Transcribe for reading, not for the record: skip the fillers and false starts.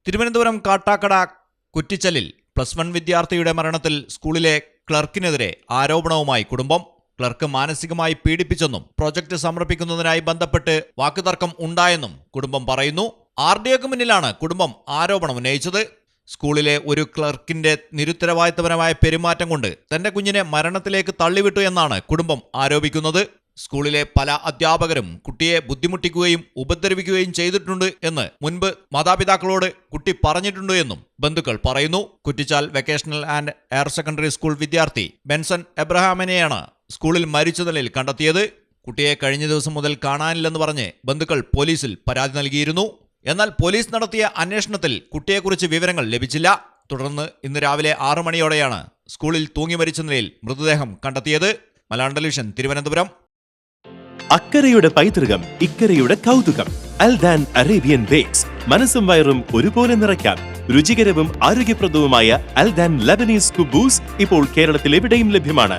തിരുവനന്തപുരം കാട്ടാക്കട കുറ്റിച്ചലിൽ +1 വിദ്യാർത്ഥിയുടെ മരണത്തിൽ സ്കൂളിലെ ക്ലർക്കിനെതിരെ ആരോപണവുമായി കുടുംബം. ക്ലർക്ക് മാനസികമായി പീഡിപ്പിച്ചെന്നും പ്രൊജക്ട് സമർപ്പിക്കുന്നതിനായി ബന്ധപ്പെട്ട് വാക്കുതർക്കം ഉണ്ടായെന്നും കുടുംബം പറയുന്നു. RDOക്ക് മുന്നിലാണ് കുടുംബം ആരോപണം ഉന്നയിച്ചത്. സ്കൂളിലെ ഒരു ക്ലർക്കിന്റെ നിരുത്തരവാദിത്തപരമായ പെരുമാറ്റം കൊണ്ട് തന്റെ കുഞ്ഞിനെ മരണത്തിലേക്ക് തള്ളിവിട്ടു എന്നാണ് കുടുംബം ആരോപിക്കുന്നത്. സ്കൂളിലെ പല അധ്യാപകരും കുട്ടിയെ ബുദ്ധിമുട്ടിക്കുകയും ഉപദ്രവിക്കുകയും ചെയ്തിട്ടുണ്ട് എന്ന് മുൻപ് മാതാപിതാക്കളോട് കുട്ടി പറഞ്ഞിട്ടുണ്ട് എന്നും ബന്ധുക്കൾ പറയുന്നു. Kuttichal vocational and higher secondary school വിദ്യാർത്ഥി ബെൻസൺ എബ്രഹാമിനെയാണ് സ്കൂളിൽ മരിച്ച നിലയിൽ കണ്ടെത്തിയത്. കുട്ടിയെ കഴിഞ്ഞ ദിവസം മുതൽ കാണാനില്ലെന്ന് പറഞ്ഞ് ബന്ധുക്കൾ പോലീസിൽ പരാതി നൽകിയിരുന്നു. എന്നാൽ പോലീസ് നടത്തിയ അന്വേഷണത്തിൽ കുട്ടിയെക്കുറിച്ച് വിവരങ്ങൾ ലഭിച്ചില്ല. തുടർന്ന് ഇന്ന് രാവിലെ 6 മണിയോടെയാണ് സ്കൂളിൽ തൂങ്ങി മരിച്ച നിലയിൽ മൃതദേഹം കണ്ടെത്തിയത്. മലയാളം ടെലിവിഷൻ, തിരുവനന്തപുരം. അക്കരയുടെ പൈതൃകം, ഇക്കരയുടെ കൗതുകം. അൽദാൻ അറേബ്യൻ ബേക്സ്. മനസ്സും വയറും ഒരുപോലെ നിറയ്ക്കാം. രുചികരവും ആരോഗ്യപ്രദവുമായ അൽദാൻ ലബനീസ് കുബൂസ് ഇപ്പോൾ കേരളത്തിൽ എവിടെയും ലഭ്യമാണ്.